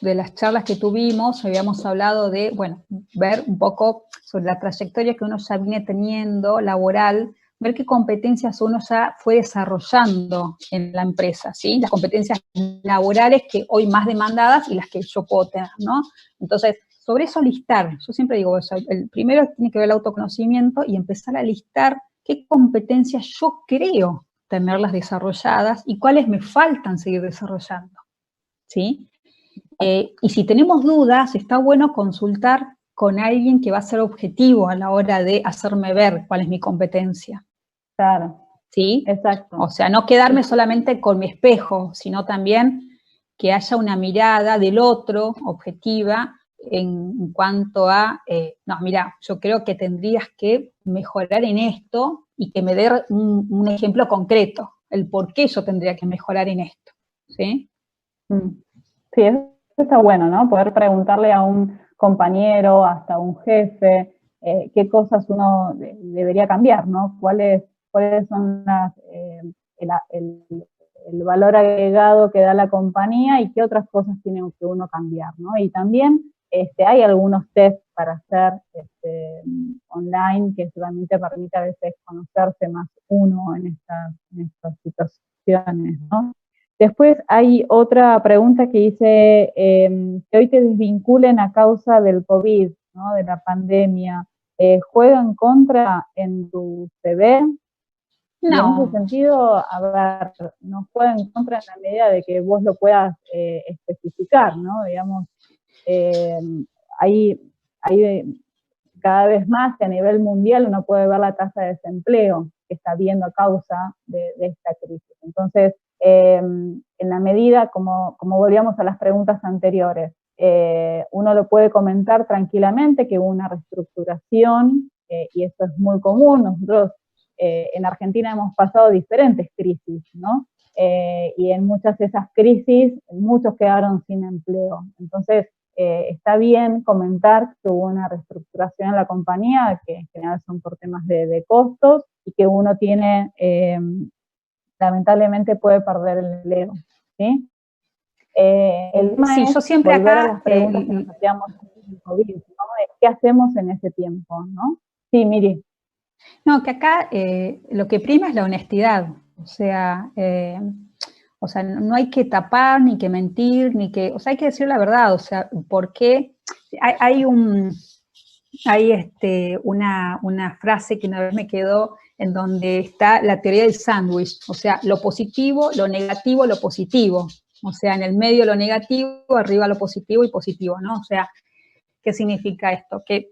de las charlas que tuvimos habíamos hablado de, bueno, ver un poco sobre la trayectoria que uno ya viene teniendo laboral, ver qué competencias uno ya fue desarrollando en la empresa, ¿sí? Las competencias laborales que hoy más demandadas y las que yo puedo tener, ¿no? Entonces, sobre eso listar, yo siempre digo, o sea, el primero tiene que ver el autoconocimiento y empezar a listar qué competencias yo creo tenerlas desarrolladas y cuáles me faltan seguir desarrollando, ¿sí? Y si tenemos dudas, está bueno consultar con alguien que va a ser objetivo a la hora de hacerme ver cuál es mi competencia. Claro. ¿Sí? Exacto. O sea, no quedarme solamente con mi espejo, sino también que haya una mirada del otro objetiva en cuanto a, no, mira, yo creo que tendrías que mejorar en esto y que me dé un ejemplo concreto, el por qué yo tendría que mejorar en esto, ¿sí? Sí, eso está bueno, ¿no? Poder preguntarle a un compañero, hasta a un jefe, qué cosas uno debería cambiar, ¿no? ¿Cuáles son el valor agregado que da la compañía y qué otras cosas tiene que uno cambiar, ¿no? Y también hay algunos test para hacer online que realmente permite a veces conocerse más uno en estas situaciones, ¿no? Después hay otra pregunta que dice, que hoy te desvinculen a causa del COVID, ¿no? De la pandemia. ¿Juega en contra en tu CV? No. Y en ese sentido, a ver, no juega en contra en la medida de que vos lo puedas especificar, ¿no? Digamos, hay cada vez más que a nivel mundial uno puede ver la tasa de desempleo que está habiendo a causa de esta crisis. Entonces, en la medida, como volvíamos a las preguntas anteriores, uno lo puede comentar tranquilamente que hubo una reestructuración, y eso es muy común. Nosotros en Argentina hemos pasado diferentes crisis, ¿no? Y en muchas de esas crisis, muchos quedaron sin empleo. Entonces, está bien comentar que hubo una reestructuración en la compañía, que en general son por temas de costos, y que uno tiene, lamentablemente puede perder el empleo, ¿sí? El tema es yo siempre volver acá, a las preguntas que nos hacíamos en COVID, ¿no? ¿Qué hacemos en ese tiempo, no? Sí, Miri. No, que acá lo que prima es la honestidad, o sea, no hay que tapar, ni que mentir, ni que, o sea, hay que decir la verdad, o sea, porque hay una frase que una vez me quedó en donde está la teoría del sándwich, o sea, lo positivo, lo negativo, lo positivo, o sea, en el medio lo negativo, arriba lo positivo y positivo, ¿no? O sea, ¿qué significa esto? Que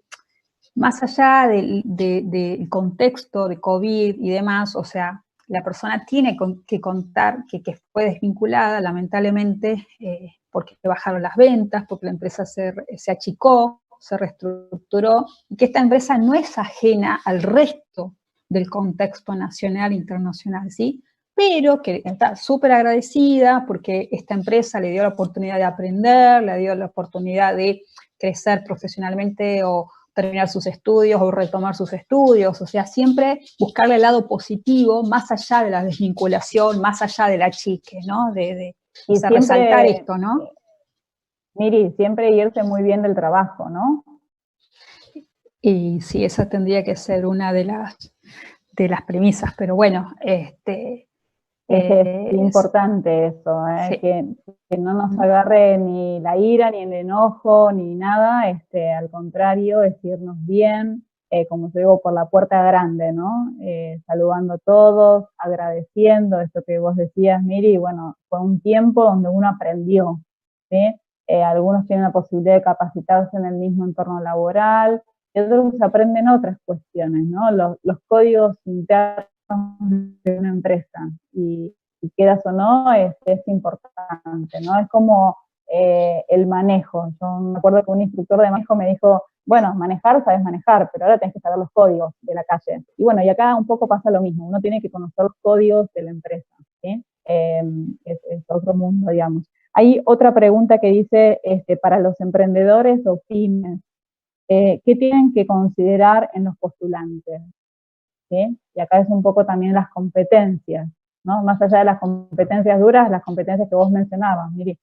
más allá del contexto de COVID y demás, o sea, la persona tiene que contar que fue desvinculada, lamentablemente, porque bajaron las ventas, porque la empresa se achicó, se reestructuró, y que esta empresa no es ajena al resto del contexto nacional e internacional, ¿sí? pero que está súper agradecida porque esta empresa le dio la oportunidad de aprender, le dio la oportunidad de crecer profesionalmente o terminar sus estudios o retomar sus estudios, o sea, siempre buscarle el lado positivo, más allá de la desvinculación, más allá de la chique, ¿no? Y o sea, siempre, resaltar esto, ¿no? Miri, siempre irse muy bien del trabajo, ¿no? Y sí, esa tendría que ser una de las premisas, pero bueno, Es importante eso, sí. que no nos agarre ni la ira, ni el enojo, ni nada, al contrario, es irnos bien, como te digo, por la puerta grande, ¿no? Saludando a todos, agradeciendo esto que vos decías, Miri, y bueno, fue un tiempo donde uno aprendió, ¿sí? Algunos tienen la posibilidad de capacitarse en el mismo entorno laboral, y otros aprenden otras cuestiones, ¿no? Los códigos internos de una empresa y quieras o no, es importante, ¿no? Es como el manejo. Yo me acuerdo que un instructor de manejo me dijo, bueno, manejar, sabes manejar, pero ahora tenés que saber los códigos de la calle. Y bueno, y acá un poco pasa lo mismo, uno tiene que conocer los códigos de la empresa, ¿sí? Es otro mundo, digamos. Hay otra pregunta que dice, para los emprendedores o pymes, ¿qué tienen que considerar en los postulantes? ¿Sí? Y acá es un poco también las competencias, ¿no? Más allá de las competencias duras, las competencias que vos mencionabas, Miri.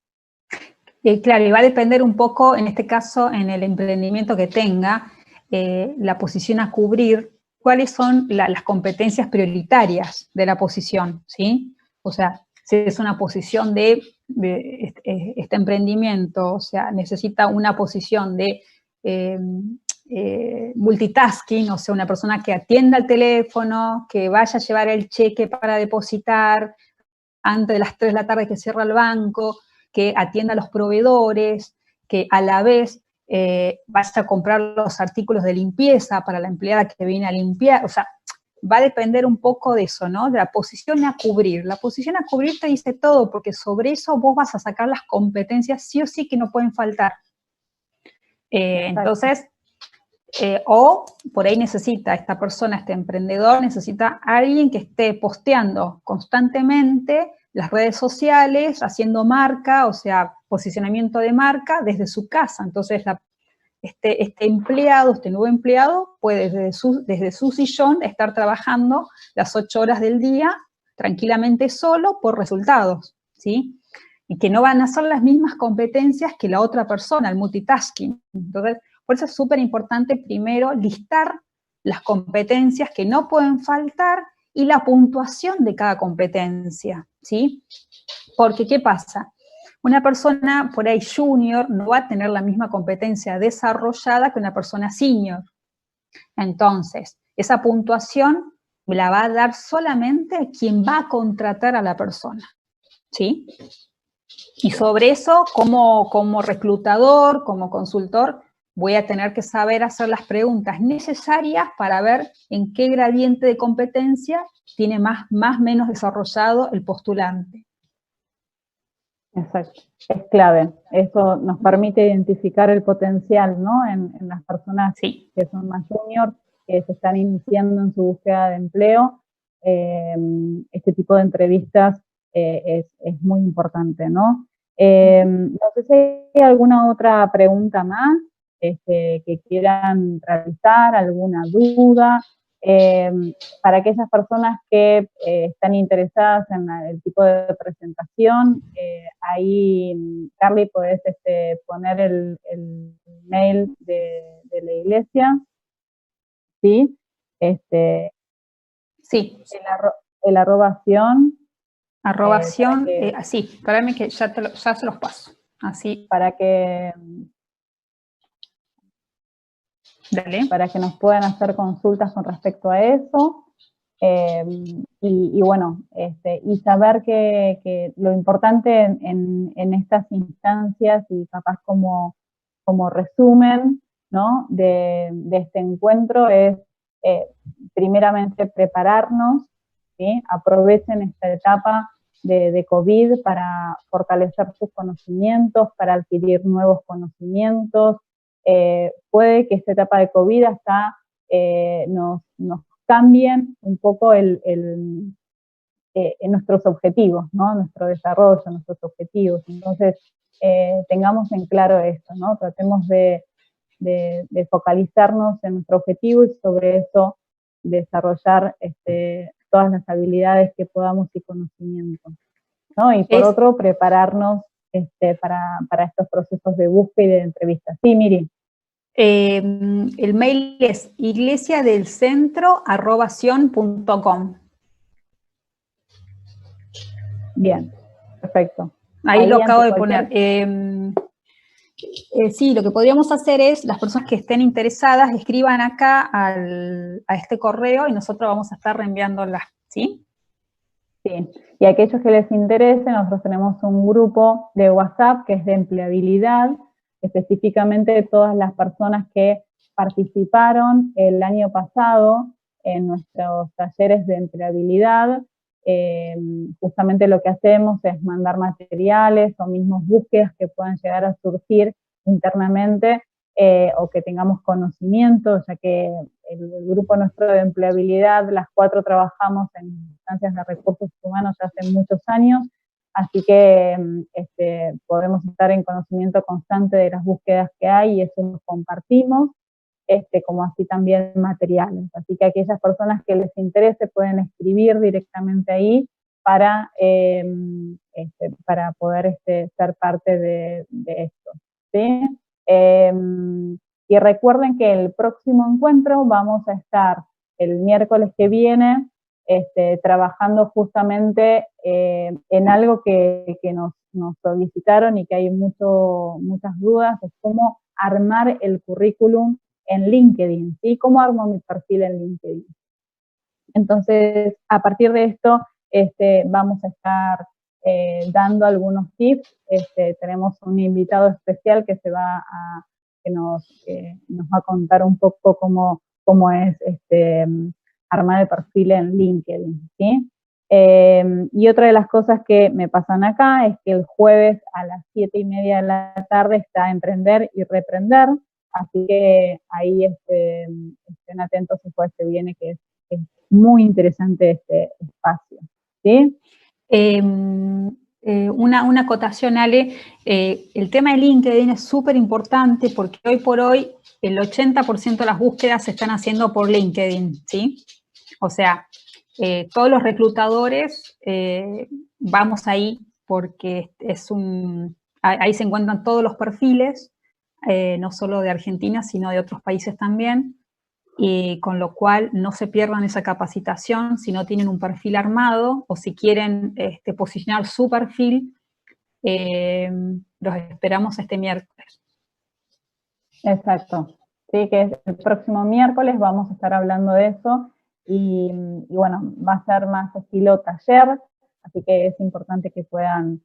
Claro, y va a depender un poco, en este caso, en el emprendimiento que tenga, la posición a cubrir, cuáles son las competencias prioritarias de la posición, ¿sí? O sea, si es una posición de este emprendimiento, o sea, necesita una posición de multitasking, o sea, una persona que atienda el teléfono, que vaya a llevar el cheque para depositar antes de las 3 de la tarde que cierra el banco, que atienda a los proveedores, que a la vez vaya a comprar los artículos de limpieza para la empleada que viene a limpiar, o sea, va a depender un poco de eso, ¿no? De la posición a cubrir. La posición a cubrir te dice todo, porque sobre eso vos vas a sacar las competencias sí o sí que no pueden faltar. Entonces, o por ahí necesita esta persona, este emprendedor, necesita a alguien que esté posteando constantemente las redes sociales, haciendo marca, o sea, posicionamiento de marca desde su casa. Entonces, este empleado, este nuevo empleado, puede desde su sillón estar trabajando las 8 horas del día tranquilamente solo por resultados, ¿sí? Y que no van a ser las mismas competencias que la otra persona, el multitasking. Entonces, por eso es súper importante primero listar las competencias que no pueden faltar y la puntuación de cada competencia, ¿sí? Porque, ¿qué pasa? Una persona por ahí junior no va a tener la misma competencia desarrollada que una persona senior. Entonces, esa puntuación la va a dar solamente quien va a contratar a la persona, ¿sí? Y sobre eso, como reclutador, como consultor, voy a tener que saber hacer las preguntas necesarias para ver en qué gradiente de competencia tiene más menos desarrollado el postulante. Exacto, es clave. Eso nos permite identificar el potencial, ¿no? En las personas sí. que son más junior, que se están iniciando en su búsqueda de empleo. Este tipo de entrevistas es muy importante, ¿no? No sé si hay alguna otra pregunta más que quieran realizar, alguna duda. Para aquellas personas que están interesadas en el tipo de presentación, ahí, Carly, podés poner el mail de la iglesia, ¿sí? Sí. El arrobación. Arrobación, así, espérame que ya se los paso. Así. Para que Dale. Para que nos puedan hacer consultas con respecto a eso. Y bueno, y saber que lo importante en estas instancias y capaz como resumen, ¿no? de este encuentro es primeramente prepararnos, ¿sí? Aprovechen esta etapa de COVID para fortalecer sus conocimientos, para adquirir nuevos conocimientos. Puede que esta etapa de COVID hasta nos cambien un poco en nuestros objetivos, ¿no? Nuestro desarrollo, nuestros objetivos. Entonces, tengamos en claro esto, ¿no? Tratemos de focalizarnos en nuestro objetivo y sobre eso desarrollar todas las habilidades que podamos y conocimientos, ¿no? Y por otro, prepararnos para estos procesos de búsqueda y de entrevistas. Sí, Miri. El mail es iglesiadelcentro@sion.com. Bien, perfecto. Ahí lo acabo de poner. Sí, lo que podríamos hacer es, las personas que estén interesadas, escriban acá a este correo y nosotros vamos a estar reenviándolas, ¿sí? Sí, y a aquellos que les interese, nosotros tenemos un grupo de WhatsApp que es de empleabilidad, específicamente todas las personas que participaron el año pasado en nuestros talleres de empleabilidad. Justamente lo que hacemos es mandar materiales o mismos búsquedas que puedan llegar a surgir internamente o que tengamos conocimiento, ya que el grupo nuestro de empleabilidad, las 4 trabajamos en instancias de recursos humanos ya hace muchos años, así que podemos estar en conocimiento constante de las búsquedas que hay y eso lo compartimos, como así también materiales. Así que aquellas personas que les interese pueden escribir directamente ahí para poder ser parte de esto, ¿sí? Y recuerden que el próximo encuentro vamos a estar el miércoles que viene trabajando justamente en algo que nos solicitaron y que hay muchas dudas, es cómo armar el currículum en LinkedIn, ¿sí? ¿Cómo armo mi perfil en LinkedIn? Entonces, a partir de esto, vamos a estar dando algunos tips. Tenemos un invitado especial que nos va a contar un poco cómo es armar el perfil en LinkedIn, ¿sí? Y otra de las cosas que me pasan acá es que el jueves a las 7:30 de la tarde está Emprender y Reprender, así que ahí estén atentos si jueves que viene, que es muy interesante este espacio, ¿sí? Una acotación, Ale, el tema de LinkedIn es súper importante porque hoy por hoy el 80% de las búsquedas se están haciendo por LinkedIn, ¿sí? O sea, todos los reclutadores vamos ahí porque ahí se encuentran todos los perfiles, no solo de Argentina, sino de otros países también, y con lo cual no se pierdan esa capacitación si no tienen un perfil armado o si quieren posicionar su perfil, los esperamos este miércoles. Exacto, sí, que el próximo miércoles vamos a estar hablando de eso y bueno, va a ser más estilo taller, así que es importante que puedan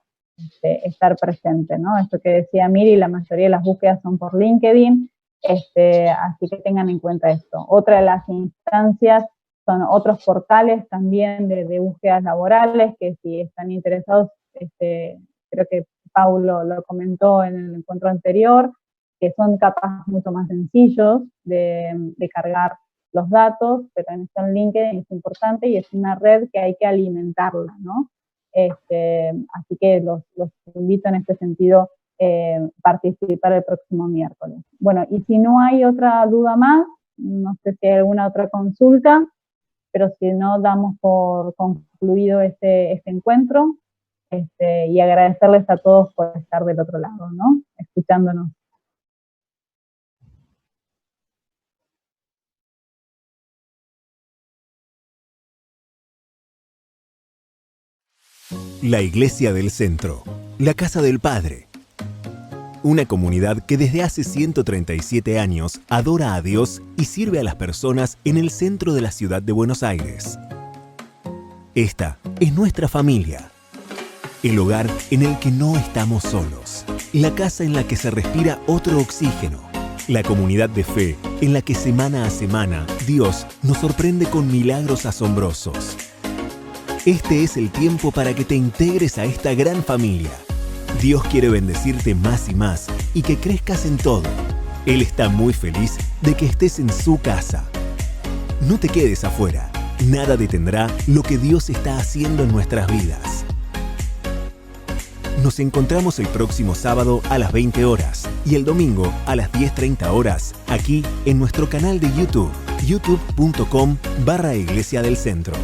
estar presentes, ¿no? Esto que decía Miri, la mayoría de las búsquedas son por LinkedIn, así que tengan en cuenta esto. Otra de las instancias son otros portales también de búsquedas laborales, que si están interesados, creo que Paulo lo comentó en el encuentro anterior, que son capaz mucho más sencillos de cargar los datos, pero en esto en LinkedIn es importante y es una red que hay que alimentarla, ¿no? Así que los invito en este sentido participar el próximo miércoles. Bueno, y si no hay otra duda más, no sé si hay alguna otra consulta, pero si no, damos por concluido este encuentro y agradecerles a todos por estar del otro lado, ¿no? Escuchándonos. La Iglesia del Centro, la Casa del Padre. Una comunidad que desde hace 137 años adora a Dios y sirve a las personas en el centro de la ciudad de Buenos Aires. Esta es nuestra familia, el hogar en el que no estamos solos, la casa en la que se respira otro oxígeno, la comunidad de fe en la que semana a semana Dios nos sorprende con milagros asombrosos. Este es el tiempo para que te integres a esta gran familia. Dios quiere bendecirte más y más y que crezcas en todo. Él está muy feliz de que estés en su casa. No te quedes afuera. Nada detendrá lo que Dios está haciendo en nuestras vidas. Nos encontramos el próximo sábado a las 20 horas y el domingo a las 10:30 horas aquí en nuestro canal de YouTube, youtube.com/Iglesia del Centro.